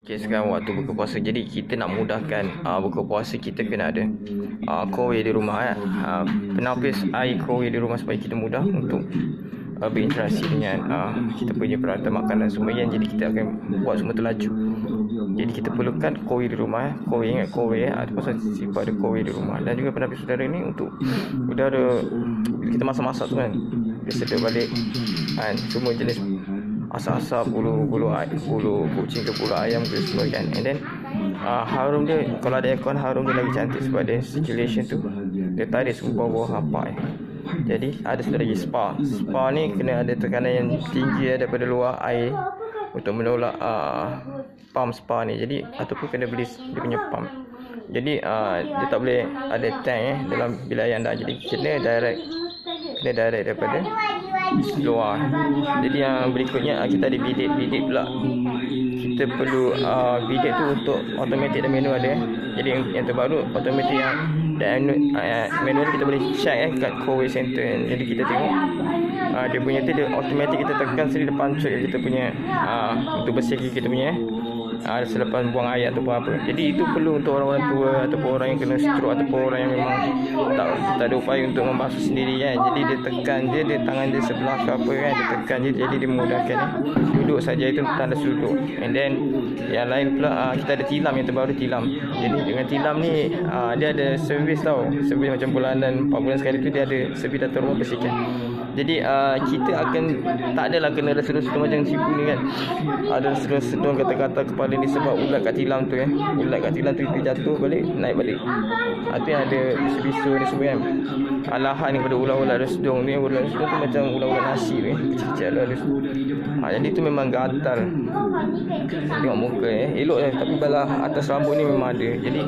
Okay, sekarang waktu buka puasa. Jadi kita nak mudahkan buka puasa, kita kena ada kowe di rumah penapis air kowe di rumah supaya kita mudah untuk berinteraksi dengan kita punya peralatan makanan semua. Jadi kita akan buat semua terlaju. Jadi kita perlukan kowe di rumah. Kowe, ingat kowe ada pasal sifat ada kowe di rumah. Dan juga penapis udara ni untuk udara kita masak-masak tu kan, dia sedia balik kan, semua jenis asap-asap, bulu kucing ke bulu ayam ke semua kan. And then harum dia, kalau ada aircon, harum dia lagi cantik sebab dia circulation tu dia tarik semua bawah hapak. Jadi ada satu lagi spa ni kena ada tekanan yang tinggi daripada luar air untuk menolak pump spa ni. Jadi ataupun kena beli dia punya pump. Jadi dia tak boleh ada tank dalam bilik anda. Jadi kena direct daripada luar. Jadi yang berikutnya kita ada bidet pula. Kita perlu bidet tu untuk automatic dan manual ada. Jadi yang terbaru automatic yang manual kita boleh check kat Kowe Center. Jadi kita tengok dia punya tu, dia automatic kita tekan sendiri depan check kita punya untuk bersihkan kita punya selepas buang air ataupun apa. Jadi itu perlu untuk orang-orang tua ataupun orang yang kena stroke ataupun orang yang memang tak ada upaya untuk membasuh sendiri kan. Jadi dia tekan je, dia tangan dia sebelah ke apa kan, dia tekan je, jadi dia memudahkan duduk saja, itu tanda sudut. And then yang lain pula kita ada tilam yang terbaru, tilam. Jadi dengan tilam ni dia ada servis tau, servis macam bulanan 4 bulan sekali tu dia ada servis datang rumah bersihkan. Jadi kita akan tak adalah kena sedung-sedung macam sipu ni kan. Ada sedung-sedung kata-kata kepala ni sebab ulat kat tilam tu ulat kat tilam tu dia jatuh balik, naik balik. Itu yang ada bisu ni semua kan. Alahan ni pada ulat-ulat sedung ni, ulat sedung tu macam ulat-ulat nasi ni, kecil-kecil lah. Jadi tu memang gatal. Tengok muka elok tapi balah atas rambut ni memang ada. Jadi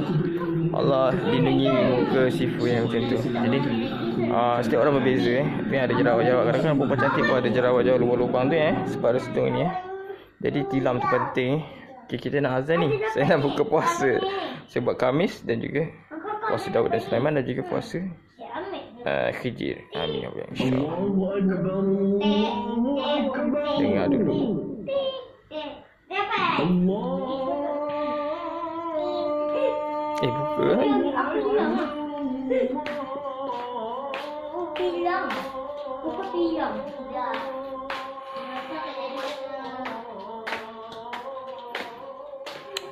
Allah lindungi muka sifu yang macam tu. Jadi setiap orang berbeza Tapi ada jerawat-jerawat. Kadang-kadang perempuan cantik pun ada jerawat-jerawat lubang-lubang tu sebab ada sedung ni Jadi tilam tu penting. Okay, kita nak azan ni. Saya nak buka puasa. Saya buat Khamis dan juga puasa Daud dan Sulaiman dan juga puasa Khijir. Amin ya Allah, insya-Allah. Dengar dulu. Buka.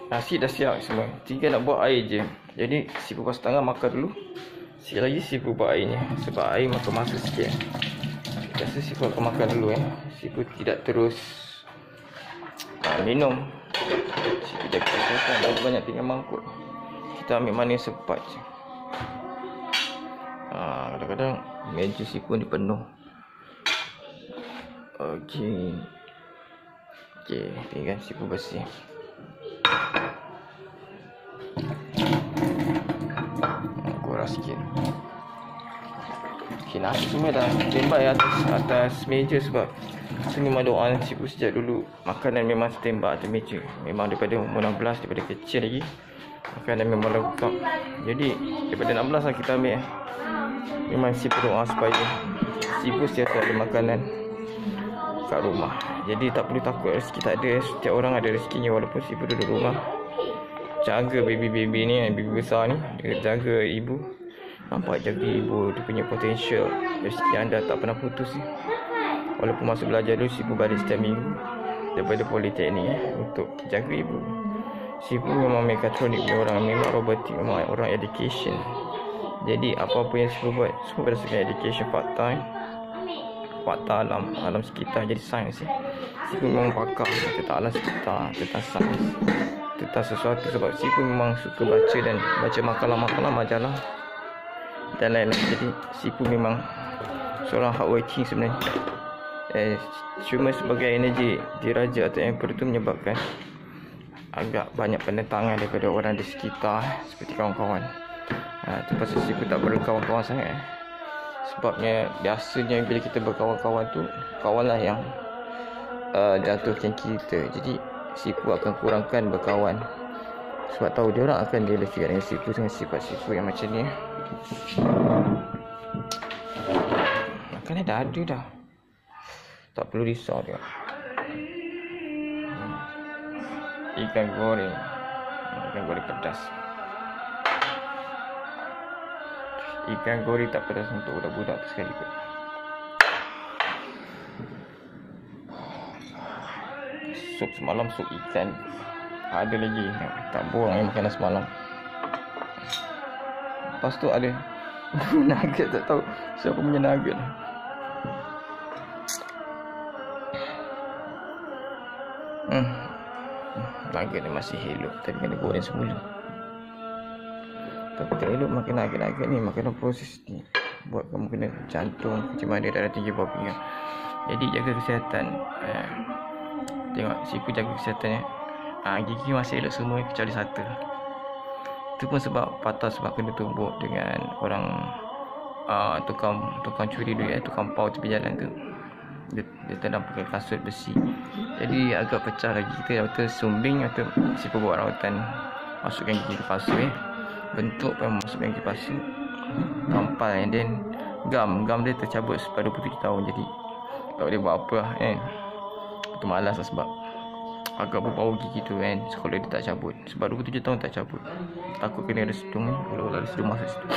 Nasi dah siap semua. Tinggal nak buat air je. Jadi sipu pas tangan makan dulu. Sikit lagi sipu buat airnya. Sebab air makan masa sikit. Biasa sipu akan makan dulu Sipu tidak terus minum. Sipu dah kita banyak tinggal mangkuk. Kita ambil mana yang sempat je. Kadang-kadang meja sipu ni penuh. Okey, tinggal sipu bersih. Kurang sikit. Okey, nasi semua dah tembak atas meja sebab sini memang doa sipu sejak dulu. Makanan memang tembak atas meja. Memang daripada umur 16, daripada kecil lagi makanan memang lengkap. Jadi daripada 16 lah kita ambil memang sipu doa supaya sipu setiap ada makanan kat rumah. Jadi tak perlu takut rezeki tak ada. Setiap orang ada rezekinya walaupun sipu duduk rumah. Jaga baby-baby ni, baby besar ni. Dia jaga ibu. Nampak jaga ibu, dia punya potential. Rezeki anda tak pernah putus ni. Walaupun masa belajar dulu, sipu balik setiap minggu daripada politeknik untuk jaga ibu. Sipu memang mekatronik punya orang, memang robotik, memang orang education. Jadi apa-apa yang sipu buat semua berdasarkan education, fakta alam sekitar. Jadi sains sipu memang pakar tentang alam sekitar, tentang sains, tentang sesuatu. Sebab sipu memang suka baca dan baca makalah-makalah, majalah dan lain-lain. Jadi sipu memang seorang hardworking sebenarnya. Cuma sebagai energi diraja atau emperor itu menyebabkan agak banyak penentangan daripada orang di sekitar seperti kawan-kawan. Itu pasal sipu tak berkawan-kawan sangat. Sebabnya biasanya bila kita berkawan-kawan tu, kawanlah yang jatuhkan kita. Jadi sipu akan kurangkan berkawan. Sebab tahu dia orang akan jealous dengan sipu, dengan sifat-sipu yang macam ni. Makannya dah ada dah. Tak perlu risau dia. Ikan goreng. Ikan goreng pedas. Ikan goreng tak pedas untuk budak-budak tu sekali kot. Sup semalam, sup ikan. Ada lagi. Tak buang makanan semalam. Lepas tu ada nugget, tak tahu siapa punya nugget. Nugget ni masih elok. Tadi kena goreng semula. Tapi tak elok makan nugget ni. Makanan proses ni buat kamu kena jantung, macam mana darah tinggi, bawah pinggang. Jadi jaga kesihatan. Tengok siku jaga kesihatan. Gigi masih elok semua kecuali satu. Itu pun sebab patah, sebab kena tumbuk dengan orang tukang curi duit, tukang pau tepi jalan tu. Dia tendang pakai kasut besi. Jadi agak pecah lagi. Kita kata sumbing atau siapa buat rawatan, masukkan gigi ke pasu bentuk pun masukkan gigi pasu, tampal, and then gam dia tercabut pada 27 tahun. Jadi tak boleh buat apa lah Itu malas lah sebab agak berbau gigi tu sekolah dia tak cabut. Sebab 27 tahun tak cabut, takut kena ada sedung kalau ada sedung masuk situ.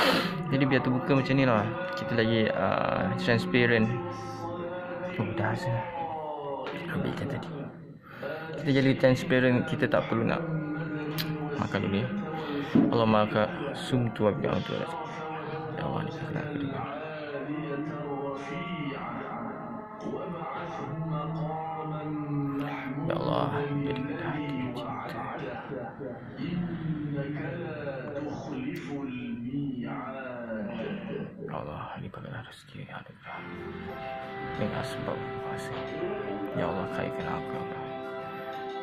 Jadi biar terbuka macam ni lah. Kita lagi transparent. Dah asal ambilkan tadi. Kita jadi transparent. Kita tak perlu nak makan dulu ya. Allah maka sumtu wa bi'atu. Ya Allah, ni kena aku dengar. Ya Allah, jadikan hati cinta. Ya Allah, limpahkanlah rezeki yang ada dengan sebab kuasa. Ya Allah, kaitkan aku, Allah.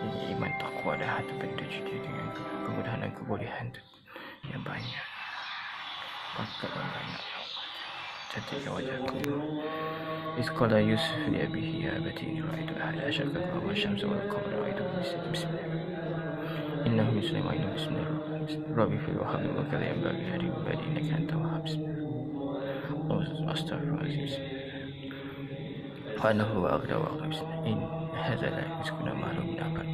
Ini iman takwa dan hati bertujuh dengan kemudahan dan kebolehan yang banyak. Bakat yang banyak, ya Allah. Cantikkan wajahku. Isqala Yusuf li abihi ya abati inni ra'aytu ahada asyara kawkaban wasyamsa wal qamara ra'aytuhum bismillah. Innahu min Sulaiman wa innahu bismillah. Rabbi fil wahhab wa kadha yanbaghi li ibadi innaka antal wahhab. Bismillah. Astaghfirullahaladzim. Fanahu wa aghda wa aqrab. In hadza la rizquna ma lahu min abad.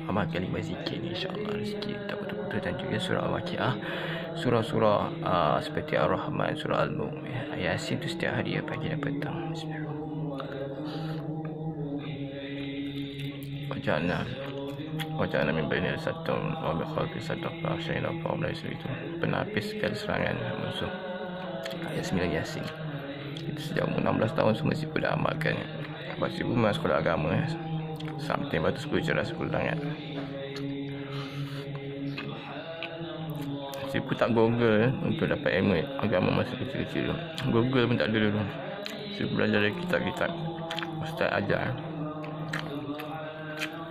Amal kalimah zikir ni insya-Allah rezeki tak betul-betul. Dan juga surah Al-Waqiah, surah-surah seperti Ar-Rahman, surah Al-Mulk, Yasin tu setiap hari pagi dan petang. Bismillah. Wajahna min bainil satum wa bi khalqi sadaqah syai'an fa la yusritu. Penapis sekali serangan musuh. Ayat 9 Yasin. Itu sejak umur 16 tahun semua si dah amalkan. Lepas si masuk sekolah agama sampai batu 10 cerah 10 tangan. Si tak Google untuk dapat ilmu agama masa kecil-kecil. Google pun tak ada dulu. Si belajar dari kitab-kitab ustaz ajar.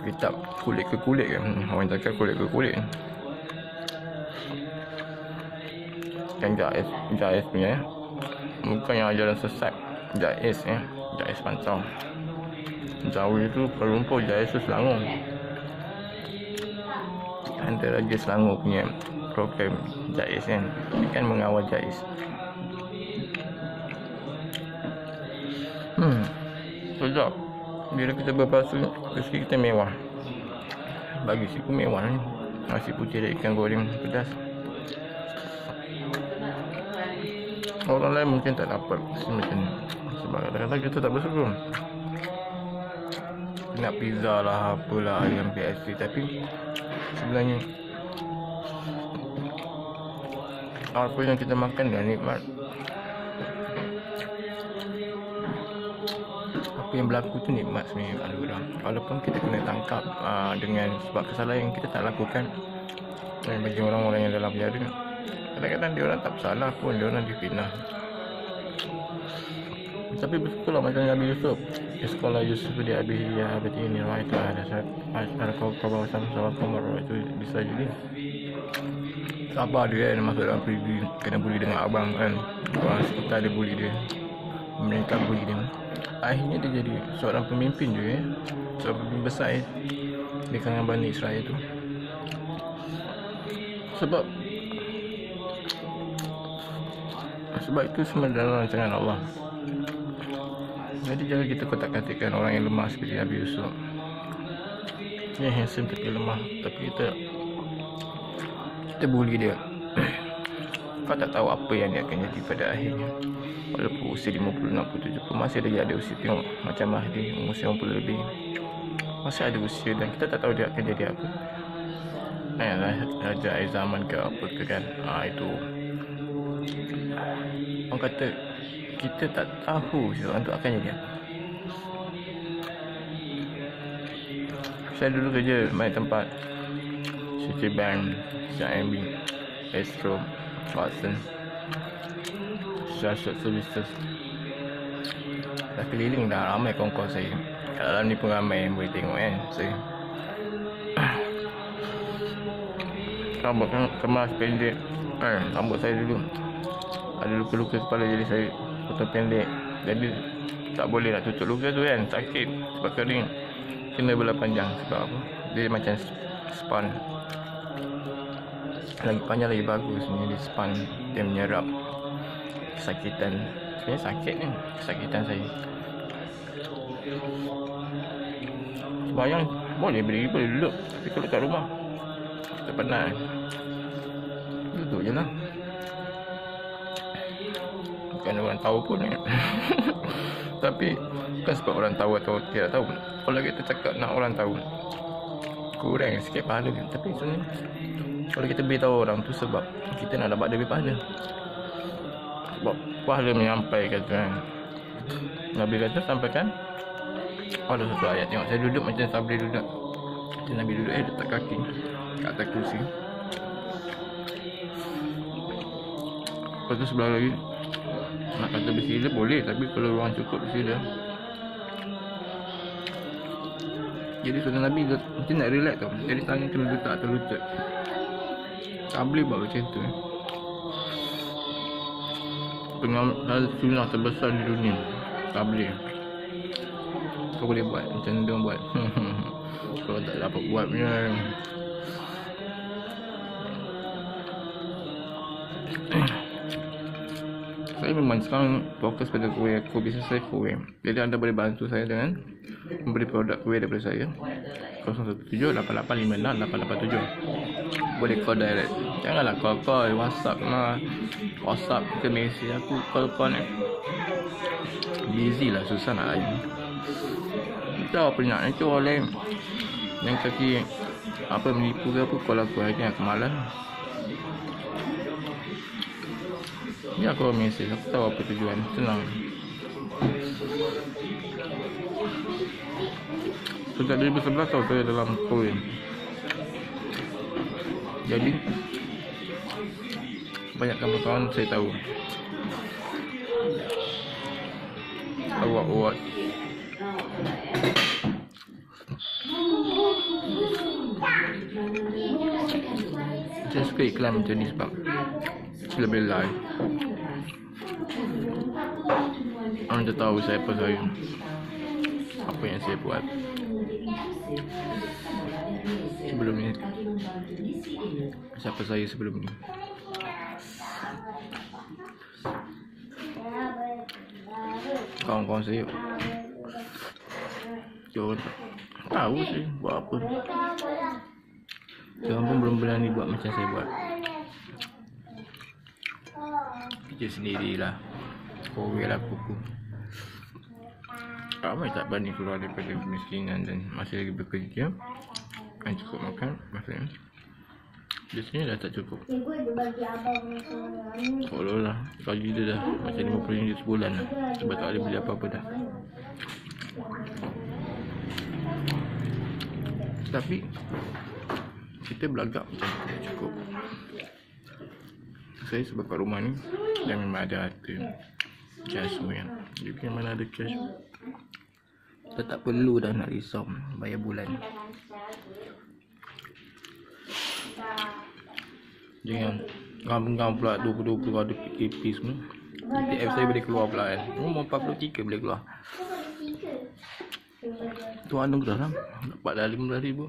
Kitab kulit ke kulit kan. Orang cakap kulit ke kulit. Yang Jais punya bukan yang ajaran sesat. Jais Jais Pantau. Jawi itu Kuala Lumpur, Jais itu Selangor. Antara Raja Selangor punya program Jais kan mengawal Jais. Sedap. Bila kita berpuasa, rezeki kita mewah. Bagi siku mewah ni. Nasi putih dan ikan goreng pedas. Orang lain mungkin tak dapat macam ni. Sebab kadang-kadang kita tak bersyukur. Nak pizza lah, apalah, ayam KFC. Tapi sebenarnya apa yang kita makan dah nikmat. Apa yang berlaku tu nikmat sebenarnya pada orang. Walaupun kita kena tangkap dengan sebab kesalahan yang kita tak lakukan. Dan bagi orang-orang yang dalam penjara, kadang-kadang dia orang tak bersalah pun, dia orang difitnah. Tapi bersyukurlah macam Nabi Yusuf. Sekolah Yusuf dia habis ya berarti ini itu ada kau sama kamar itu bisa jadi. Apa dia yang masuk dalam pribadi kena bully dengan abang kan. Orang sekitar dia bully dia. Mereka bully dia. Akhirnya dia jadi seorang pemimpin juga seorang pemimpin besar di kalangan Bani Israel tu. Sebab itu semua dalam rancangan Allah. Jadi jangan kita kotak-katikkan orang yang lemah seperti Nabi Yusuf. Dia handsome tapi lemah. Tapi kita bully dia. Kau tak tahu apa yang dia akan jadi pada akhirnya. Walaupun usia 50, 60, 70 masih lagi ada usia. Tengok macam Mahdi umur 90 lebih, masih ada usia dan kita tak tahu dia akan jadi apa. Raja air zaman ke apa ke kan. Itu orang kata kita tak tahu seseorang tu akan jadi apa. Saya dulu kerja banyak tempat, Citibank, CIMB, Astro, Watson, Social Services. Dah keliling dah, ramai kawan-kawan saya. Kat dalam ni pun ramai yang boleh tengok kan saya. Rambut kan kemas pendek. Rambut saya dulu ada luka-luka kepala, jadi saya potong pendek. Jadi tak boleh nak tutup luka tu kan, sakit sebab kering. Kena belah panjang sebab apa? Dia macam span. Lagi panjang lagi bagus sebenarnya dia span. Dia menyerap kesakitan. Sebenarnya sakit kan kesakitan saya. Sembayang boleh berdiri, boleh duduk. Tapi kalau kat rumah kita penat, duduk je lah. Bukan orang tahu pun kan. Tapi bukan sebab orang tahu atau tidak tahu. Kalau kita cakap nak orang tahu, kurang sikit pahala kan. Tapi sebenarnya kalau kita beritahu orang tu sebab kita nak dapat lebih pahala. Sebab pahala menyampaikan kan. Nabi kata sampaikan. Ada satu ayat, tengok saya duduk macam Sabri duduk. Nabi duduk letak kaki kat atas kursi. Lepas tu sebelah lagi nak kata bersila boleh, tapi kalau ruang cukup bersila. Jadi sunnah Nabi macam nak relax tau. Jadi tangan kena letak atas lutut. Tak boleh buat macam tu. Sunnah terbesar di dunia. Tak boleh. Kau boleh buat macam dia orang buat. Kalau tak dapat buat punya. Saya memang sekarang fokus pada kuih. Bisnes saya kuih. Jadi anda boleh bantu saya dengan memberi produk kuih daripada saya. 017-8856-887. Boleh call direct. Janganlah call WhatsApp lah. WhatsApp ke mesej aku call ni. Busy lah, susah nak layan. Kita apa nak nanti orang lain yang kaki apa menipu ke apa, call aku aja aku malas. Ni aku mesej, aku tahu apa tujuan, senang. Sejak 2011 tahu saya dalam koin. Jadi banyak kawan-kawan saya tahu. Awak saya suka iklan macam ni sebab lebih live. Orang tu tahu siapa saya, apa yang saya buat sebelum ni, siapa saya sebelum ni. Kawan-kawan saya orang tahu saya buat apa. Diorang pun belum berani buat macam saya buat. Kerja sendirilah. Korel aku pun ramai tak berani keluar daripada kemiskinan dan masih lagi bekerja yang cukup makan. Maksudnya biasanya dah tak cukup. Seolah-olah gaji dia dah macam RM50 sebulan lah. Sebab tak boleh beli apa-apa dah. Tapi kita belagak macam cukup. Saya sebab kat rumah ni dah memang ada harta, cash semua kan. Jadi mana ada cash, kita tak perlu dah nak risau bayar bulan. Jangan ngam-ngam pula 2020 ada PKP semua. ETF saya boleh keluar pula kan. Umur 43 boleh keluar. Tu anugerah lah. Dapat dah RM15,000.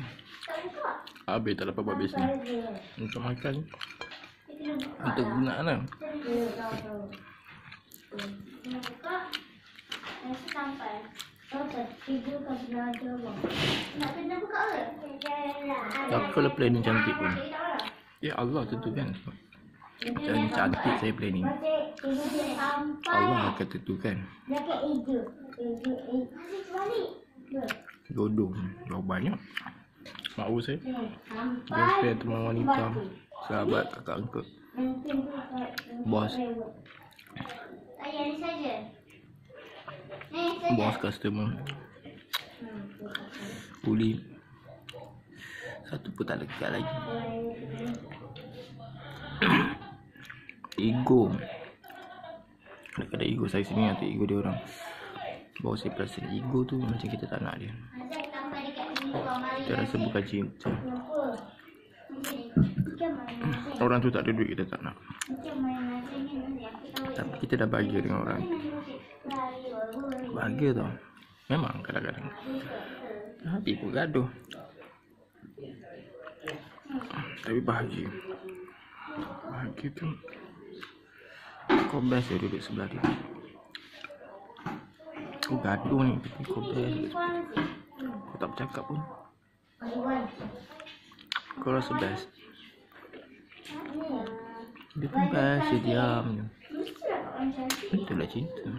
Habis tak dapat buat bisnes. Untuk makan, untuk gunaan lah. Tapi kalau planning cantik pun, ya Allah tentukan. Macam cantik saya planning, Allah akan tentukan. Jodoh banyak. Mahu saya girlfriend, teman wanita, sahabat, kakak angkat, bos, customer, kuli. Satu pun tak dekat lagi. Ego. Kadang-kadang ego saya sini atau ego dia orang. Bawa saya perasan ego tu macam kita tak nak dia. Kita rasa bukan cinta. Orang tu tak ada duit, kita tak nak. Tapi kita dah bahagia dengan orang. Bahagia tau. Memang kadang-kadang hati pun gaduh, tapi bahagia. Bahagia tu kau best ya duduk sebelah dia. Kau gaduh ni, tapi kau best. Kau tak bercakap pun, kau rasa best. Dia pun best, dia diam je. Itulah cinta.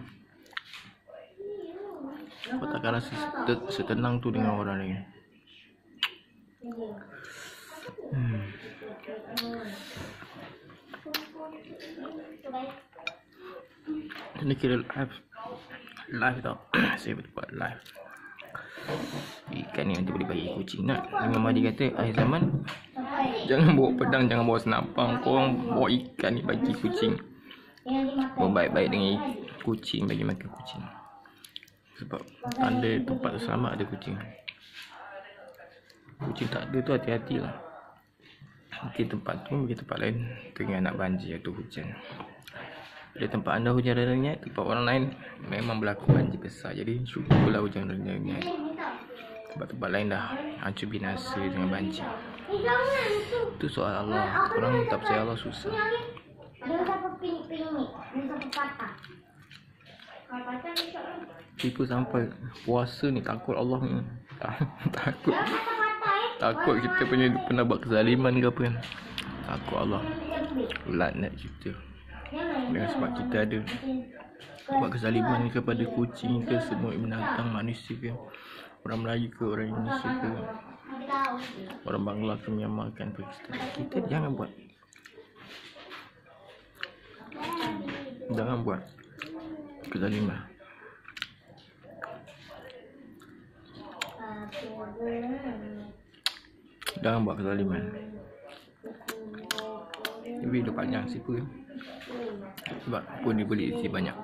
Kau takkan rasa setenang tu dengan orang lain. Ini kira live tau. Saya betul buat live. Ikan ni nanti boleh bagi kucing nak. Imam Mahdi kata akhir zaman jangan bawa pedang, jangan bawa senapang. Korang bawa ikan ni bagi kucing. Baik-baik dengan kucing, bagi makan kucing. Sebab ada tempat selamat ada kucing. Kucing tak ada tu hati-hatilah. Mungkin tempat tu, mungkin tempat lain tengah nak banjir atau hujan. Pada tempat anda hujan rengat, tempat orang lain memang berlaku banjir besar. Jadi syukurlah hujan rengat. Tempat-tempat lain dah hancur binasa dengan banjir. Itu soal Allah. Orang tak percaya Allah susah. Tipu sampai puasa ni takut Allah ni. Takut kita pernah buat kezaliman ke apa kan. Takut Allah laknat kita. Dengan sebab kita ada buat kezaliman kepada kucing ke, semua binatang, manusia ke, orang Melayu ke, orang Indonesia ke, orang Bangla ke, Myanmar kan, Pakistan. Kita jangan buat. Jangan buat kezaliman. Jangan buat kezaliman. Ini video panjang siapa ya? Sebab pun dia boleh isi banyak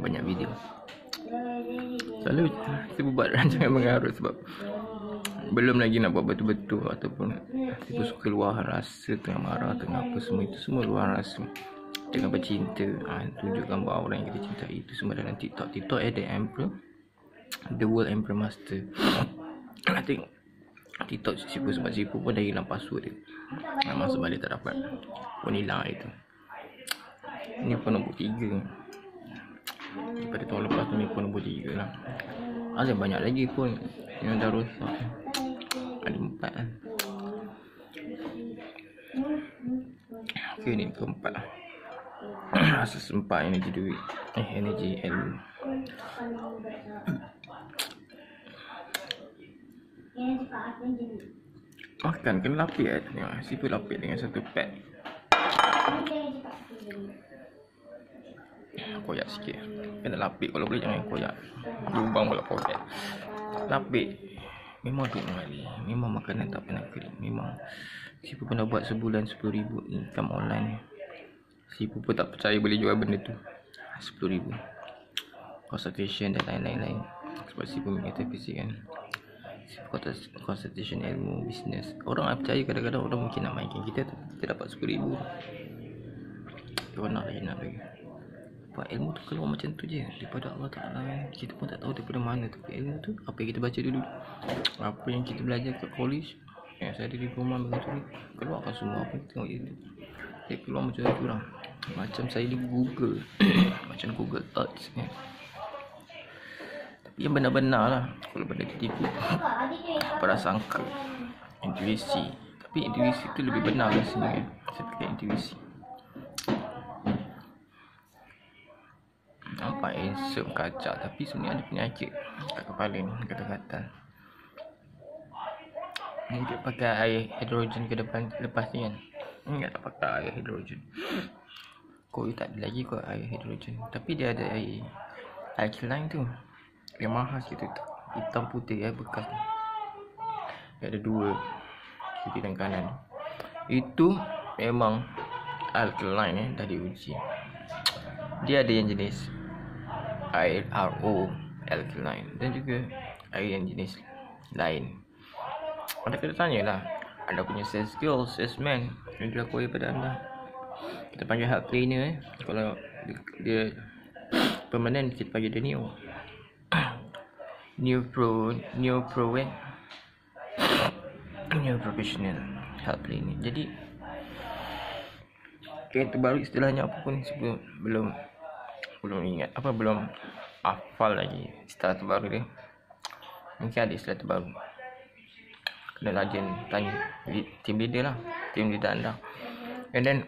banyak video. Selalu saya buat rancangan mengarut sebab belum lagi nak buat betul-betul ataupun tiba suka luahan rasa, tengah marah, tengah apa semua, itu semua luahan rasa. Tengah bercinta, tunjukkan bahawa orang yang kita cintai, itu semua dalam TikTok. TikTok ada emperor, the world emperor master. I think TikTok siapa sebab siapa pun dah hilang password dia. Memang sebab dia tak dapat, pun hilang itu. Ni pun nombor 3. Daripada tahun lepas tu ni pun nombor 3 lah. Ada banyak lagi pun yang dah rosak. Ada 4 kan. Okay, ni keempat. Asas 4 energi duit, energi ilmu. Makan kena lapik kan. Tengok siapa lapik dengan satu pack. Koyak sikit. Kena lapik, kalau boleh jangan koyak. Lubang pula poket. Lapik. Memang duk mengalir. Memang makanan tak pernah kering. Memang siapa pernah buat sebulan 10,000 income online. Siapa pun tak percaya boleh jual benda tu 10,000. Consultation dan lain-lain. Sebab siapa metafisik kan. Consultation ilmu bisnes. Orang percaya, kadang-kadang orang mungkin nak mainkan kita, kita dapat 10,000. Kita nak lagi. Sebab ilmu tu keluar macam tu je daripada Allah Ta'ala kan. Kita pun tak tahu daripada mana tu ilmu tu. Apa yang kita baca dulu, apa yang kita belajar kat college, yang saya ada di rumah begitu ni, keluarkan semua apa yang tengok itu. Dia keluar macam tu lah. Macam saya di Google macam Google Thoughts kan. Tapi Yang benar-benar lah. Kalau benda tipu, prasangka, intuisi. Tapi intuisi tu lebih benar rasanya. Saya pakai intuisi. Nampak handsome kacak, tapi sebenarnya ada penyakit kat kepala ni, kata-kata. Mungkin pakai air hidrogen ke depan lepas ni kan. Ingat tak pakai air hidrogen. Koi tak ada lagi kot air hidrogen. Tapi dia ada air alkaline tu. Yang mahal situ tu. Hitam putih bekas. Dia ada 2 kiri dan kanan. Itu memang alkaline dah diuji. Dia ada yang jenis air RO alkaline dan juga air yang jenis lain. Anda kena tanyalah, anda punya sales girl, salesman yang dilakukan pada anda. Kita panggil help trainer Kalau dia permanent, kita panggil dia Neo. Neo professional help trainer. Jadi terbaru istilahnya apa pun sebelum belum ingat apa, belum hafal lagi istilah terbaru dia. Mungkin ada istilah terbaru, kena rajin tanya team leader lah, team leader anda. And then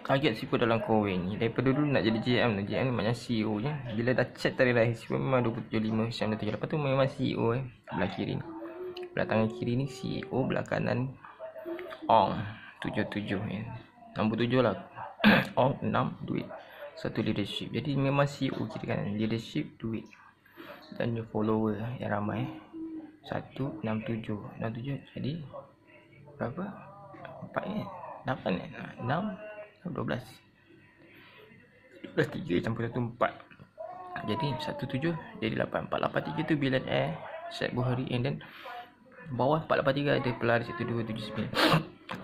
kaget siapa dalam Kowe ni. Daripada dulu nak jadi GM ni macam CEO je. Bila dah chat tadi lahir siapa memang 275 Syam 23. Lepas tu memang CEO belah kiri ni. Belah tangan kiri ni CEO, belah kanan Ong 77 nombor 7 lah. Ong 6 duit, 1 leadership. Jadi memang CEO kiri kanan, leadership, duit dan follower yang ramai. 167 jadi berapa? 4 8 6 12 3 campur 1 4. Jadi 17 jadi 8. 483 tu billionaire Syed Buhari. And then bawah 483 ada pelaris 1279.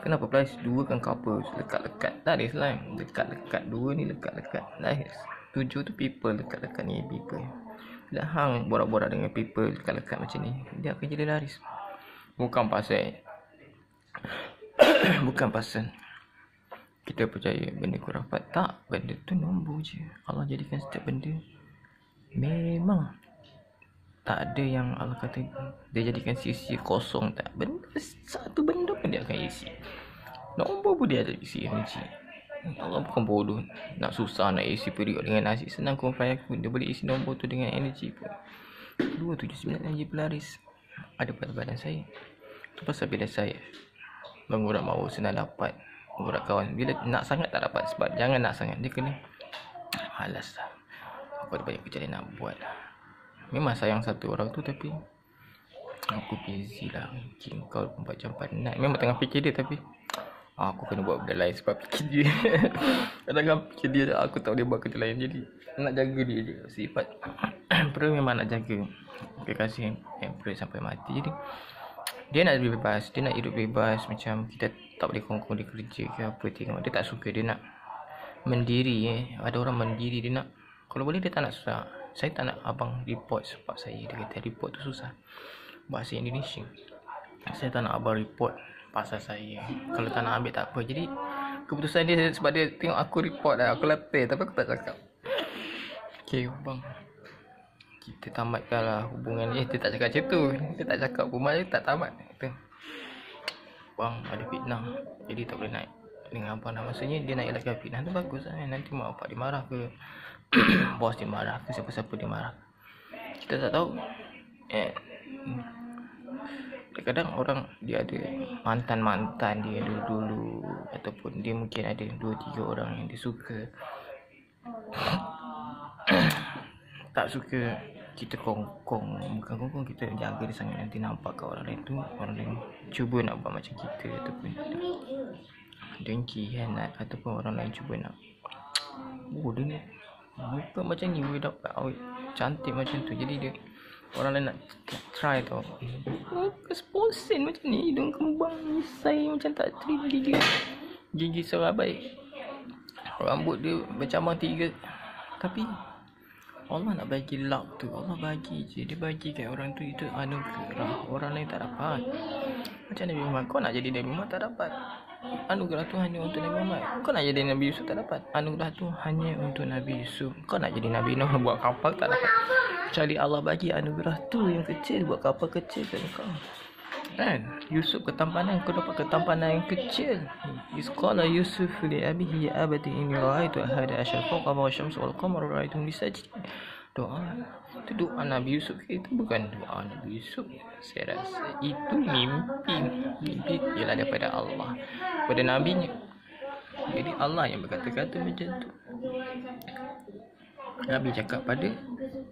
Kenapa pelaris 2 kan couple lekat-lekat? Tak ada Islam. Dekat-dekat 2 ni lekat-lekat. Lahir 7 tu people lekat-lekat ni people. Bila hang borak-borak dengan people lekat-lekat macam ni, dia akan jadi laris. Bukan pasal kita percaya benda khurafat. Tak, benda tu nombor je. Allah jadikan setiap benda memang tak ada yang Allah kata dia jadikan sia-sia kosong. Tak, benda satu benda pun dia akan isi. Nombor pun dia ada isi energi. Allah bukan bodoh nak susah nak isi periuk dengan nasi. Senang kun fayakun. Dia boleh isi nombor tu dengan energi pun. 279 energi pelaris ada pada badan saya. Itu pasal bila saya mengurat mahu senang dapat, mengurat kawan. Bila nak sangat tak dapat. Sebab jangan nak sangat, dia kena malas lah. Aku ada banyak kerja dia nak buat. Memang sayang satu orang tu, tapi aku busy lah. Mungkin kau 4 jam penat. Memang tengah fikir dia, tapi aku kena buat benda lain sebab fikir dia. Kadang-kadang fikir dia, aku tak boleh buat kerja lain. Jadi nak jaga dia je. Sifat Emperor memang nak jaga. Dia kasih Emperor sampai mati. Jadi dia nak bebas, dia nak hidup bebas. Macam kita tak boleh kongkong dia kerja ke apa, tengok dia tak suka. Dia nak mendiri. Ada orang mendiri, dia nak, kalau boleh dia tak nak susah. Saya tak nak abang report sebab saya. Dia kata report tu susah, bahasa Indonesia. Saya tak nak abang report pasal saya. Kalau tak nak ambil tak apa. Jadi keputusan dia sebab dia tengok aku report dah, aku latih, tapi aku tak cakap. Okay bang, kita tamatkan lah hubungan ni. Dia tak cakap macam tu. Dia tak cakap hubungan dia tak tamat. Kata, bang ada fitnah, jadi tak boleh naik dengan abang dah. Maksudnya dia naik lagi fitnah tu bagus lah. Nanti mak bapak dia marah ke, bos dia marah ke, siapa-siapa dia marah, kita tak tahu. Kadang-kadang orang dia ada mantan-mantan dia dulu-dulu, ataupun dia mungkin ada 2-3 orang yang dia suka. Tak suka kita kongkong. Bukan kongkong, kita jaga dia sangat. Nanti nampak kat orang lain tu, orang lain cuba nak buat macam kita, ataupun dengki, hianat, ataupun orang lain cuba nak, dia ni muka macam ni boleh dapat awet cantik macam tu. Jadi dia, orang lain nak try tau. Muka seposen macam ni, hidung kembang, misai macam tak terima gigi serabai, rambut dia bercabang 3. Tapi Allah nak bagi luck tu, Allah bagi je. Dia bagi kat orang tu, itu anugerah. Orang lain tak dapat. Macam Nabi Muhammad, kau nak jadi Nabi Muhammad tak dapat. Anugerah tu hanya untuk Nabi Muhammad. Kau nak jadi Nabi Yusuf tak dapat. Anugerah tu hanya untuk Nabi Yusuf. Kau nak jadi Nabi Nuh buat kapal tak dapat. Kecuali Allah bagi anugerah tu yang kecil, buat kapal kecil kat kau. Kan? Yusuf ketampanan, kau dapat ketampanan yang kecil. Isqala Yusuf li abihi ya abati inni ra'aitu ahada asyara kawkaban wasyamsa wal qamara ra'aituhum li sajidin. Doa. Itu doa Nabi Yusuf, itu bukan doa Nabi Yusuf. Saya rasa itu mimpi. Mimpi ialah daripada Allah, daripada nabinya. Jadi Allah yang berkata-kata macam tu. Nabi cakap pada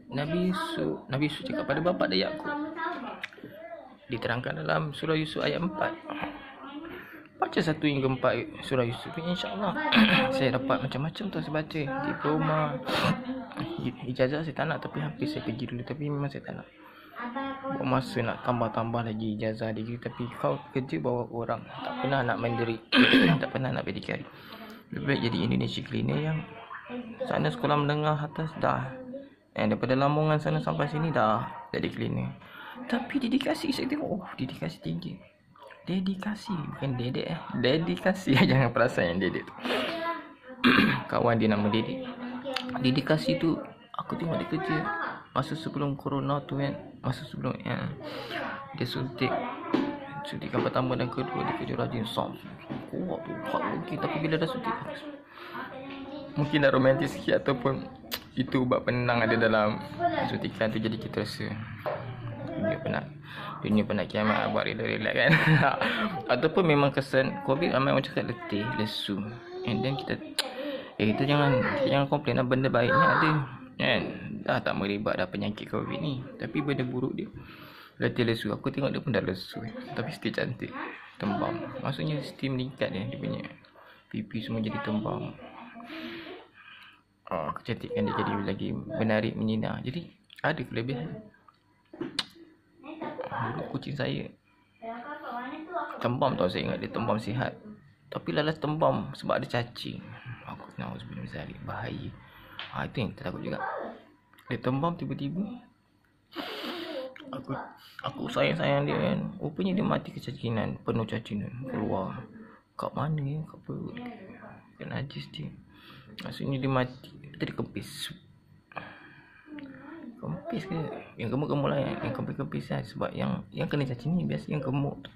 Nabi Yusuf. Nabi Yusuf cakap pada bapa dia Yaqub. Diterangkan dalam surah Yusuf ayat 4. Baca 1 hingga 4 surah Yusuf ni, insya-Allah saya dapat macam-macam tu saya baca. Diploma, ijazah saya tak nak, tapi hampir saya pergi dulu, tapi memang saya tak nak. Buat masa nak tambah-tambah lagi ijazah degree, tapi kau kerja bawa orang, tak pernah nak mandiri, tak pernah nak berdikari. Lebih baik jadi Indonesia cleaner yang sana sekolah menengah atas dah. Daripada Lamongan sana sampai sini dah jadi cleaner. Tapi dedikasi saya tengok, dedikasi tinggi. Dedikasi, bukan dedek dedikasi. Jangan perasan yang dedek tu. Kawan dia nama Dedek. Dedikasi tu aku tengok dia kerja masa sebelum corona tu kan. Masa sebelum dia suntikan pertama dan kedua, dia kerja rajin kuat tu, kuat lagi. Tapi bila dah suntik, mungkin dah romantis sikit, ataupun itu ubat penenang ada dalam suntikan tu, jadi kita rasa dunia penat kiamat, buat relax kan. Ataupun memang kesan COVID, ramai orang cakap letih, lesu. And then kita jangan komplain lah, benda baiknya ada kan. Dah tak meribat dah penyakit COVID ni, tapi benda buruk dia letih, lesu. Aku tengok dia pun dah lesu, tapi still cantik, tembam. Maksudnya still meningkat dia punya pipi semua jadi tembam. Kecantikan dia jadi lagi menarik, menyinar. Jadi ada kelebihan. Dulu kucing saya tembam tau, saya ingat dia tembam sihat, tapi lalas tembam sebab ada cacing. Aku tahu sebenarnya bahaya. Itu yang kita takut juga. Dia tembam tiba-tiba, aku sayang dia kan. Rupanya dia mati kecacingan, penuh cacingan keluar kat mana ya, kat perut, kat najis dia. Maksudnya dia mati, dia kempis. Kempis ke? Yang gemuk-gemuk lah, yang kempis-kempis lah. Sebab yang kena cacing ni biasa yang gemuk tu.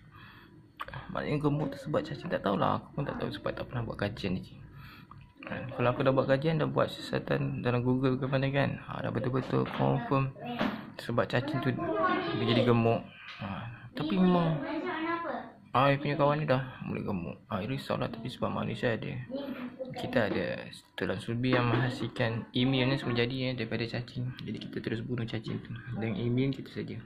Maksudnya yang gemuk tu sebab cacing, tak tahulah. Aku pun tak tahu sebab tak pernah buat kajian ni. Kalau aku dah buat kajian, dah buat siasatan dalam Google ke mana kan, dah betul-betul confirm sebab cacing tu dia jadi gemuk. Tapi memang I punya kawan ni dah mula gemuk. Risau lah, tapi sebab manusia ada, kita ada tulang sulbi yang menghasilkan imun ni semua jadi daripada cacing. Jadi kita terus bunuh cacing tu dengan imun kita saja.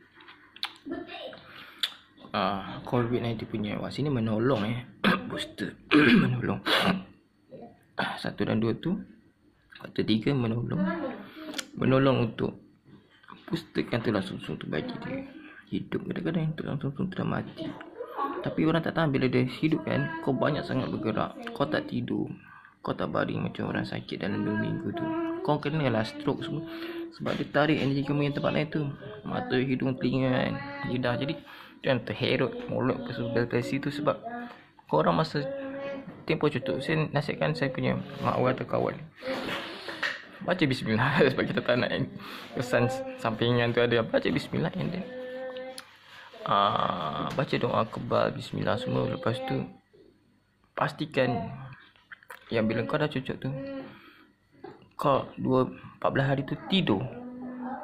COVID-19 punya vaksin ni menolong booster menolong. 1 dan 2 tu, faktor 3 menolong untuk boosterkan tulang sumsum tu bagi dia hidup. Kadang-kadang tulang sumsum tu dah mati, tapi orang tak tahu bila dia hidup kan, kau banyak sangat bergerak, kau tak tidur, kau tak baring macam orang sakit dalam 2 minggu tu. Kau kenalah stroke semua sebab dia tarik energi kamu yang tempat lain tu, mata, hidung, telinga kan, lidah. Jadi jangan terherut mulut ke sebelah tu, sebab kau orang masa tempoh cutuk. Saya nasihatkan saya punya mak atau kawan, baca bismillah. Sebab kita tak nak kesan sampingan tu ada. Baca bismillah and then baca doa kebal, bismillah semua. Lepas tu pastikan yang bila kau dah cucuk tu, kau 14 hari tu tidur.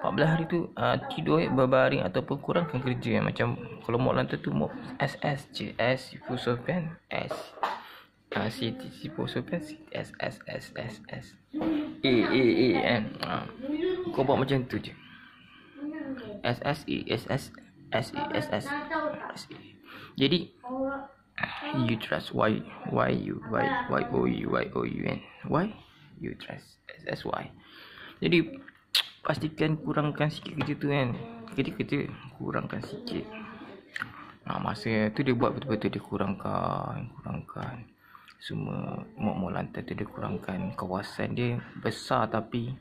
14 hari tu tidur berbaring ataupun kurangkan kerja. Macam kalau mau lantai tu mau SS je, S sifosofen S CT sifosofen S A kau buat macam tu je. SSE Jadi you trust why you trust SSY. Jadi pastikan kurangkan sikit kerja tu kan. Kerja kurangkan sikit. Masa tu dia buat betul-betul, dia kurangkan semua. Mau lantai tu dia kurangkan. Kawasan dia besar tapi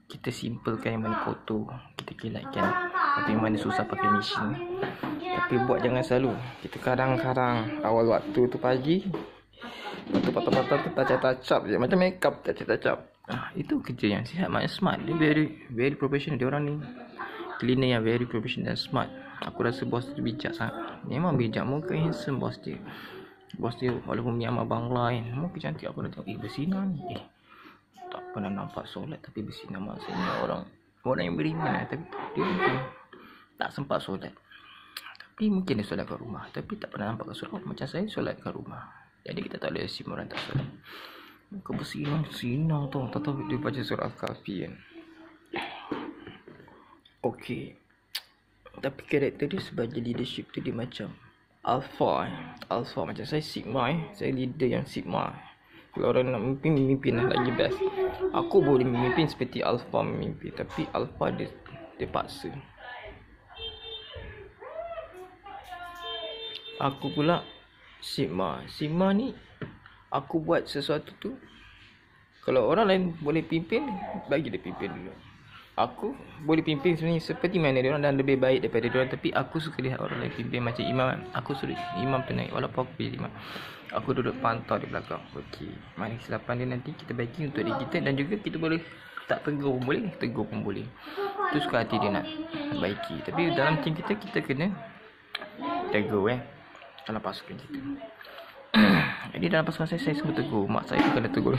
kita simplekan yang mana kotor, kita kilatkan. Atau yang mana susah pakai mesin. Tapi buat jangan selalu. Kita kadang-kadang awal waktu tu pagi, waktu patah-patah tu touch-up je. Macam makeup touch-up. Itu kerja yang sihat, maknanya smart. Dia very professional. Dia orang ni cleaner yang very professional dan smart. Aku rasa bos tu bijak sangat. Memang bijak. Muka handsome bos dia. Bos dia walaupun punya abang lain, muka cantik. Aku dah tengok, bersinar ni. Tak pernah nampak solat tapi bersinar. Maksudnya orang yang beriman. Tapi dia mungkin tak sempat solat. Tapi mungkin dia solat kat rumah. Tapi tak pernah nampak kat solat. Macam saya solat kat rumah. Jadi kita tak boleh assume orang tak solat. Muka bersinar tu. Tak tahu dia baca surah Kahfi kan. Okay. Tapi karakter dia sebagai leadership tu dia macam Alpha. Macam saya Sigma Saya leader yang Sigma. Kalau orang nak memimpin lah lagi best. Aku boleh memimpin seperti Alpha memimpin. Tapi Alpha dia paksa. Aku pula Sigma ni aku buat sesuatu tu, kalau orang lain boleh pimpin, bagi dia pimpin dulu. Aku boleh pimpin sebenarnya seperti mana dia orang dan lebih baik daripada dia orang. Tapi aku suka lihat orang lain pimpin. Macam imam, aku suruh imam tu naik walaupun aku pilih imam. Aku duduk pantau di belakang. Okey, mana kesilapan dia nanti kita baiki untuk diri kita. Dan juga kita boleh tak tegur pun boleh, tegur pun boleh. Itu suka hati dia nak baiki. Tapi dalam tim kita kena tegur dalam pasukan kita. Jadi dalam pasukan saya semua tegur. Mak saya pun kena tegur.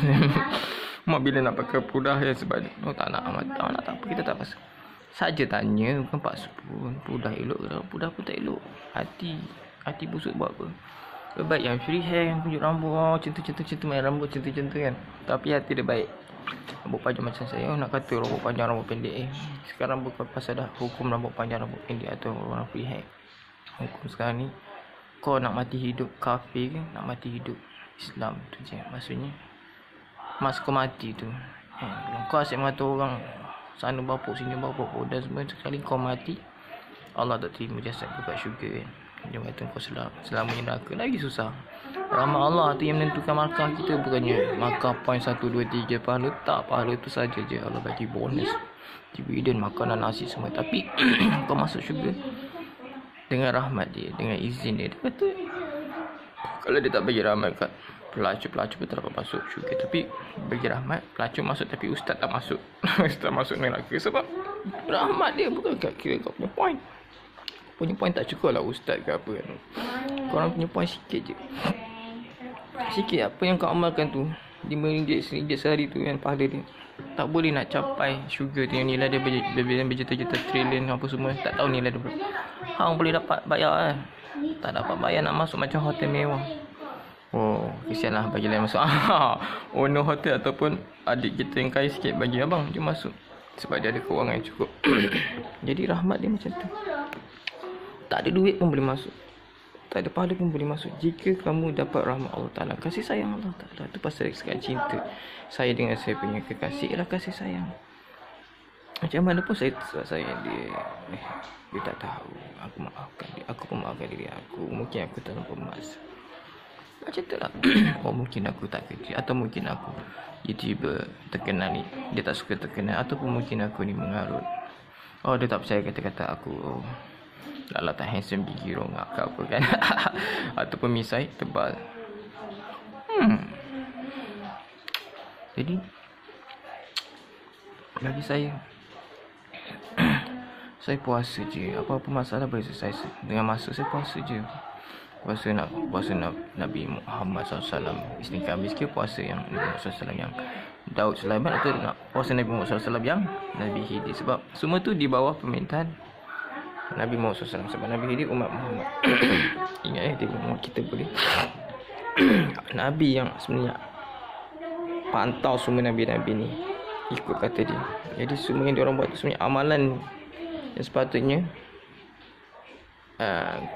Mak bila nak pakai pudah sebab tak nak tak apa, kita tak pasal. Saja tanya, bukan paksa pun. Pudah elok ke? Pudah pun tak elok. Hati busuk buat apa? Lebih baik yang free hair, yang tunjuk rambut, centum main rambut centum kan. Tapi hati dia baik. Rambut panjang macam saya, nak kata rambut panjang rambut pendek Sekarang bukan pasal dah hukum rambut panjang rambut pendek atau orang free hair. Hukum sekarang ni, kau nak mati hidup kafir ke, nak mati hidup Islam tu je. Maksudnya mas kau mati tu kau asyik mengata orang sana bapuk sini bapuk dan semua, sekali kau mati Allah tak terima jasad kau kat syurga kan. Dia kata kau selamanya neraka, lagi susah. Rahmat Allah tu yang menentukan markah kita, bukannya markah point 1, 2, 3 pahala. Tak, pahala tu saja je Allah bagi bonus, dividen, makanan, nasi semua. Tapi kau masuk syurga dengan rahmat dia, dengan izin dia. Dia kata kalau dia tak bagi rahmat kat pelacur pun tak dapat masuk syurga. Tapi bagi rahmat, pelacur masuk tapi ustaz tak masuk. Ustaz masuk neraka sebab rahmat dia, bukan kat kira kau punya point. Punya point tak cukup lah ustaz ke apa kan. Korang punya point sikit je. Sikit apa yang kau amalkan tu, RM5, RM1 sehari tu kan, pahala dia tak boleh nak capai syurga tu yang nilai dia berjuta-juta trilion apa semua. Tak tahu nilai dia berapa. Hang boleh dapat bayar kan. Tak dapat bayar nak masuk macam hotel mewah. Oh, kesianlah bagi lain masuk. Owner hotel ataupun adik kita yang kaya sikit bagi abang dia masuk sebab dia ada kewangan yang cukup. Jadi rahmat dia macam tu. Tak ada duit pun boleh masuk, tak ada pahala pun boleh masuk jika kamu dapat rahmat Allah Ta'ala. Kasih sayang Allah Ta'ala tu pasal sekat cinta saya dengan saya punya kekasih ialah kasih sayang. Macam mana pun saya sayang dia, dia tak tahu. Aku maafkan dia, aku pun maafkan diri aku. Mungkin aku tak nampak emas macam tu lah. Oh, mungkin aku tak kerja, atau mungkin aku YouTuber terkenal ni dia tak suka terkenal, ataupun mungkin aku ni mengarut. Oh, dia tak percaya kata-kata aku. Oh, lala tak handsome, gigi rongak ke apa kan. Ataupun misai tebal. Jadi bagi saya saya puasa je. Apa-apa masalah boleh selesai dengan masa saya puasa je. Puasa Nabi Muhammad SAW. Isnin Khamis ke puasa yang Nabi Muhammad SAW yang Daud Sulaiman, atau nak puasa Nabi Muhammad SAW yang Nabi Khidir. Sebab semua tu di bawah pemerintahan Nabi Muhammad SAW. Sebab Nabi Khidir umat Muhammad. Ingat dia umat kita boleh. Nabi yang sebenarnya pantau semua Nabi-Nabi ni, ikut kata dia. Jadi semua yang diorang buat tu sebenarnya amalan yang sepatutnya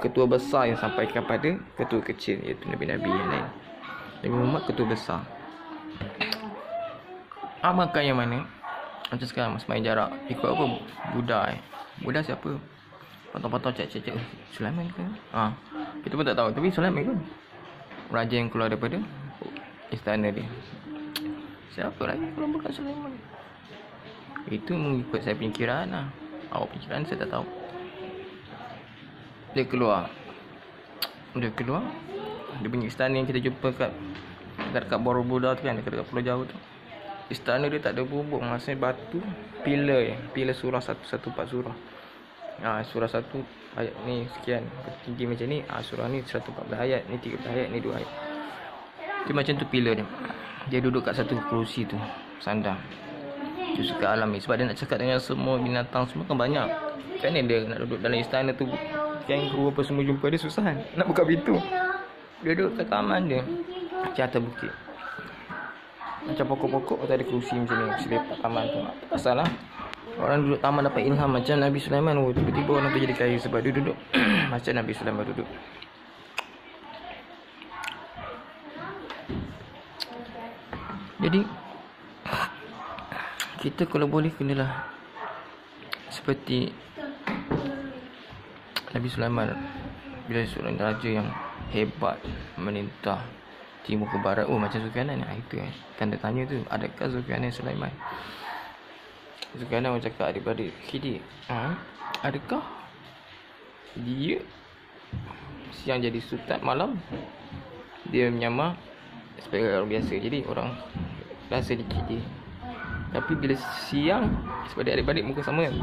ketua besar yang sampaikan pada ketua kecil, iaitu Nabi-Nabi yang lain. Nabi Muhammad ketua besar. Amalkan yang mana? Macam sekarang semain jarak, ikut apa? Buddha Buddha siapa? Patau-patau cek Sulaiman ke? Kita pun tak tahu. Tapi Sulaiman kan raja yang keluar daripada istana dia. Siapa lagi kalau bukan Sulaiman? Itu mengikut saya punya kiraan lah. Awak punya kiraan saya tak tahu. Dia keluar. Dia punya istana yang kita jumpa dekat Borobudur tu kan, dekat Pulau Jawa tu. Istana dia tak ada bubuk, maksudnya batu, pilar surah 114 surah. Surah 1 ayat ni sekian, tinggi macam ni. Surah ni 114 ayat, ni 13 ayat, ni 2 ayat. Dia macam tu pilar dia. Dia duduk kat satu kerusi tu, sandang. Dia suka alami sebab dia nak cakap dengan semua binatang semua kan banyak. Kan dia nak duduk dalam istana tu, kangaroo apa semua jumpa dia susah kan, nak buka pintu. Dia duduk kat taman dia, di atas bukit. Macam pokok-pokok ada kerusi macam ni, selepak taman tu. Apa pasal lah? Orang duduk taman dapat ilham macam Nabi Sulaiman. Tiba-tiba orang tu jadi kaya sebab dia duduk macam Nabi Sulaiman duduk. Jadi kita kalau boleh kenalah seperti Nabi Sulaiman. Bila seorang raja yang hebat menintah timur ke barat, macam Zulkarnain. Itu tanda tanya tu, adakah Zulkarnain Sulaiman? Zulkarnain orang cakap adik-beradik Khidir, adakah dia siang jadi sultan, malam dia menyamar sebagai orang biasa? Jadi orang rasa dikit dia. Tapi bila siang, sebab dia adik-beradik muka sama kan,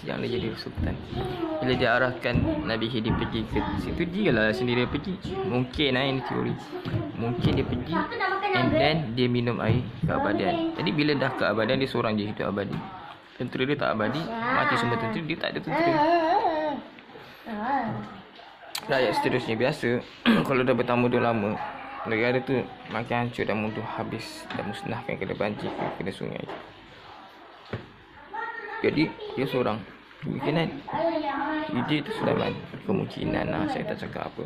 siang dia jadi sultan. Bila dia arahkan Nabi Khidir pergi ke situ, dia lah sendiri pergi. Mungkin ini teori. Mungkin dia pergi and then dia minum air keabadian. Jadi bila dah keabadian, dia seorang je hidup abadi. Tentera dia tak abadi, mati semua tentera, dia tak ada tentera. Rakyat seterusnya biasa. Kalau dah bertamu dah lama, negara tu makin hancur dan mundur habis dan musnahkan, kena banjir, kena sungai. Jadi dia seorang. Kemungkinan ide tu Sulaiman. Kemungkinan saya tak cakap apa.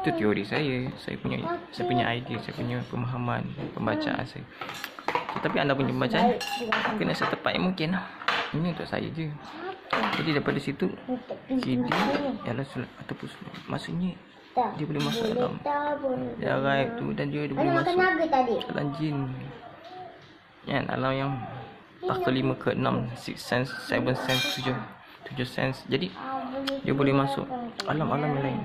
Itu teori saya. Saya punya idea, saya punya pemahaman, pembacaan saya. Tapi anda punya pembacaan kena setepat yang mungkin lah. Ini untuk saya je. Jadi daripada situ Khidir ialah ataupun maksudnya dia boleh masuk dalam gaib tu, dan dia boleh masuk dalam jin. Kan, alam yang tak ke-5 ke-6, 6 sense, 7 sense, 7 sense. Jadi dia boleh masuk alam-alam yang lain.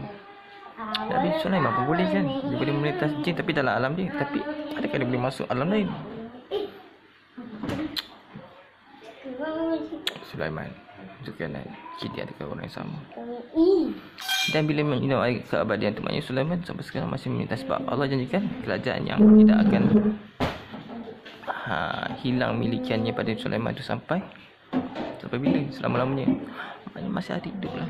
Nabi Sulaiman pun boleh kan, dia boleh melintas jin tapi dalam alam dia. Tapi adakah dia boleh masuk alam lain? Sulaiman, Zulkarnain, Khidir adakah orang yang sama? Dan bila minum air keabadian tu, maknanya Sulaiman sampai sekarang masih melintas. Sebab Allah janjikan kerajaan yang tidak akan hilang milikiannya pada Sulaiman tu sampai bila? Selama-lamanya. Maknanya masih ada hidup lah.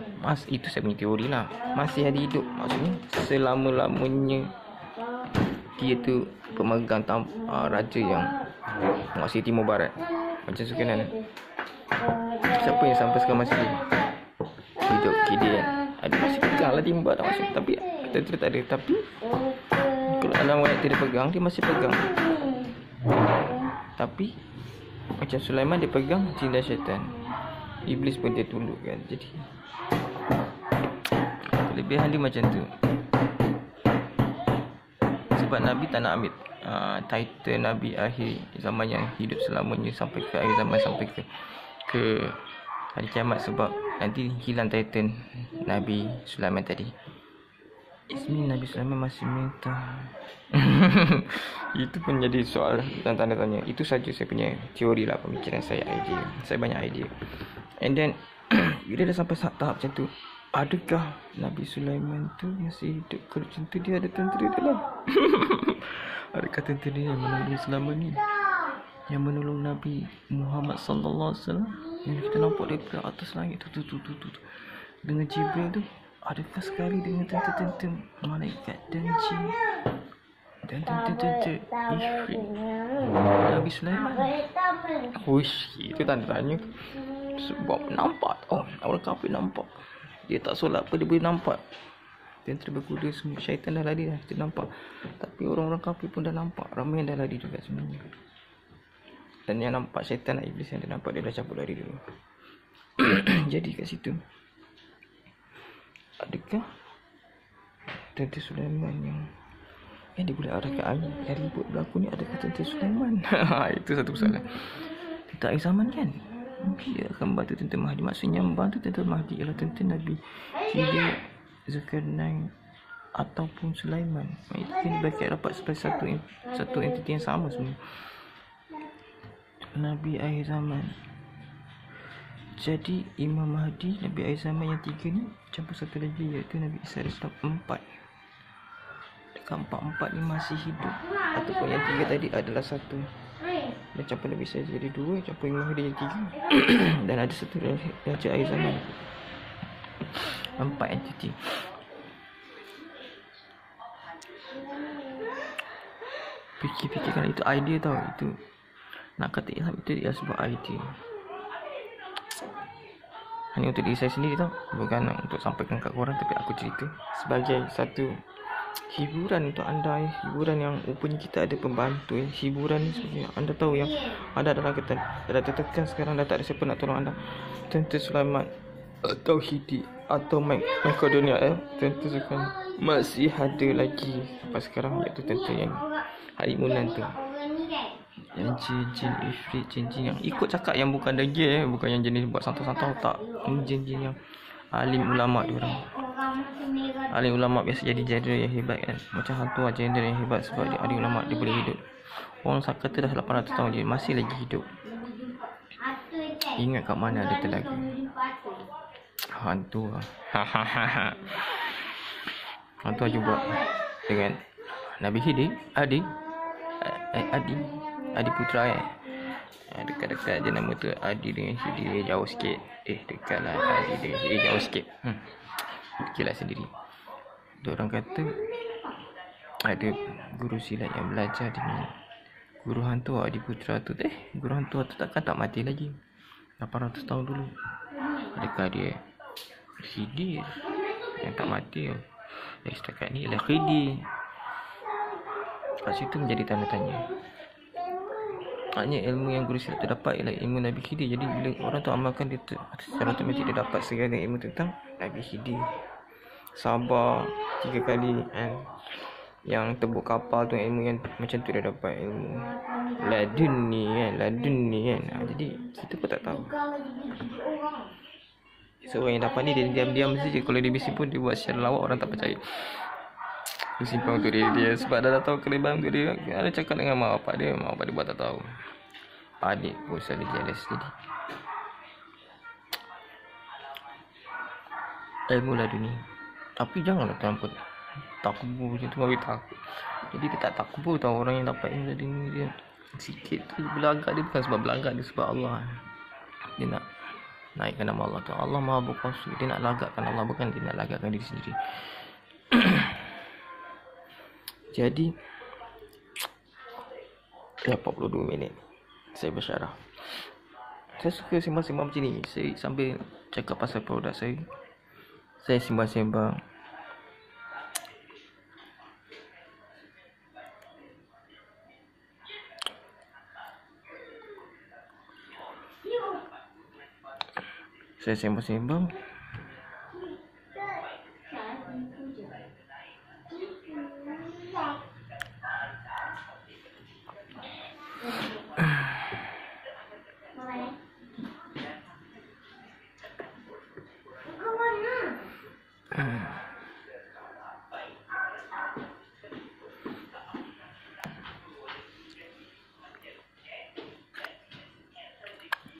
Itu saya punya teori lah. Masih ada hidup. Maksudnya selama-lamanya dia tu pemegang raja yang menguasai timur barat. Macam Zulkarnain. Siapa yang sampai sekarang masih hidup? Khidir kan. Ada masih pegang lah timba tak masuk. Tapi tentera tak ada. Tapi kalau alam rakyat dia pegang, dia masih pegang. Tapi macam Sulaiman dia pegang jin dan syaitan. Iblis pun dia tunduk kan. Jadi kelebihan dia macam tu. Sebab Nabi tak nak ambil title Nabi akhir zaman yang hidup selamanya sampai ke akhir zaman, sampai ke hari kiamat. Sebab nanti hilang title Nabi Sulaiman tadi. Ismi Nabi Sulaiman masih minta. Itu pun jadi soal dan tanda tanya. Itu saja saya punya teori lah, pemikiran saya, idea. Saya banyak idea. And then bila dah sampai tahap macam tu, adakah Nabi Sulaiman tu masih hidup? Kalau macam tu dia ada tentera dalam. Adakah tentera yang menolong selama ni, yang menolong Nabi Muhammad sallallahu alaihi wasallam, yang kita nampak daripada atas langit tu dengan Jibril tu? Adakah sekali dengan tentera-tentera malaikat dan jin dan tentera ifrit Nabi Sulaiman? Uish, itu tanda tanya. Sebab nampak orang kafir nampak. Dia tak solat apa, dia boleh nampak tentera berkuda semua. Syaitan dah lari dah, kita nampak. Tapi orang-orang kafir pun dah nampak. Ramai yang dah lari juga sebenarnya. Dan yang nampak syaitan dan iblis yang dia nampak, dia dah cabut lari dulu. Jadi kat situ, adakah tentera Sulaiman yang dia boleh arahkan angin yang ribut berlaku ni, adakah tentera Sulaiman? Itu satu persoalan. tentang akhir zaman kan. Dia akan membantu tentang Mahdi. Maksudnya membantu tentang Mahdi ialah tentang Nabi Khidir, Zulkarnain ataupun Sulaiman. Itu kan dibagi rapat sebagai satu entiti yang sama semua. Nabi akhir zaman. Jadi Imam Mahdi, Nabi akhir zaman yang 3 ni campur satu lagi, iaitu Nabi Isa AS 4. Dekat 4 ni masih hidup, ataupun yang 3 tadi adalah satu. Dan campur Nabi Isa jadi 2, campur Imam Mahdi jadi 3. Dan ada satu raja akhir zaman. 4 entiti. Fikir-fikirkan, itu idea tau. Itu nak kata ilham itu dia sebuah idea. Hanya untuk diri saya sendiri tau, bukan untuk sampaikan kat korang, tapi aku cerita sebagai satu hiburan untuk anda. Hiburan yang rupanya kita ada pembantu. Hiburan ni sebagai anda tahu yang anda dalam keadaan dah tertekan sekarang, dah tak ada siapa nak tolong anda. Tentu Sulaiman atau Khidir atau Makedonia tentu sekarang masih ada lagi sampai sekarang, iaitu tentu yang Haimunan tu, yang jin ifrit, jin yang ikut cakap yang bukan degil, bukan yang jenis buat santau-santau, tak. Ini jin yang alim ulama diorang. Alim ulama biasa jadi jenderal yang hebat kan. Macam hantu lah jenderal yang hebat sebab dia alim ulama, dia boleh hidup. Orang kata dah 800 tahun je masih lagi hidup. Ingat kat mana ada telaga. Hantu lah. Hantu aja buat dengan Nabi Khidir, Adi Putra dekat-dekat je nama tu. Adi dengan Khidir jauh sikit. Dekat lah. Adi dengan Khidir jauh sikit. Fikirlah sendiri. Diorang kata ada guru silat yang belajar dengan guru hantu Adi Putra tu. Guru hantu tu takkan tak mati lagi 800 tahun dulu. Adakah dia Khidir yang tak mati? Setakat ni ialah Khidir. Kat situ menjadi tanda tanya. Maknanya ilmu yang guru silat tu dapat ialah ilmu Nabi Khidir. Jadi bila orang tu amalkan, dia secara otomatik dia dapat segala ilmu tentang Nabi Khidir. Sabar 3 kali kan. Yang tebuk kapal tu ilmu yang macam tu dia dapat ilmu laduni kan. Jadi kita pun tak tahu. Seorang yang dapat ni dia diam-diam saja. Kalau dia bising pun dia buat secara lawak, orang tak percaya. Dia simpan untuk dia sebab dah tahu kelebihan untuk dia. Ada cakap dengan mak bapak dia buat tak tahu. Adik pun selalu jealous. Jadi ilmu laduni. Tapi janganlah terlampau takbur macam tu, bagi takut. Jadi dia tak takbur tau orang yang dapat ilmu laduni. Dia sikit tu belagak dia, bukan sebab belagak dia, sebab Allah. Dia nak naikkan nama Allah tu. Allah Maha Berkuasa. Dia nak lagakkan Allah, bukan dia nak lagakkan diri sendiri. Jadi 42 minit saya bersyarah. Saya suka sembang-sembang macam ni. Saya sambil cakap pasal produk saya sembang-sembang. Saya sembang-sembang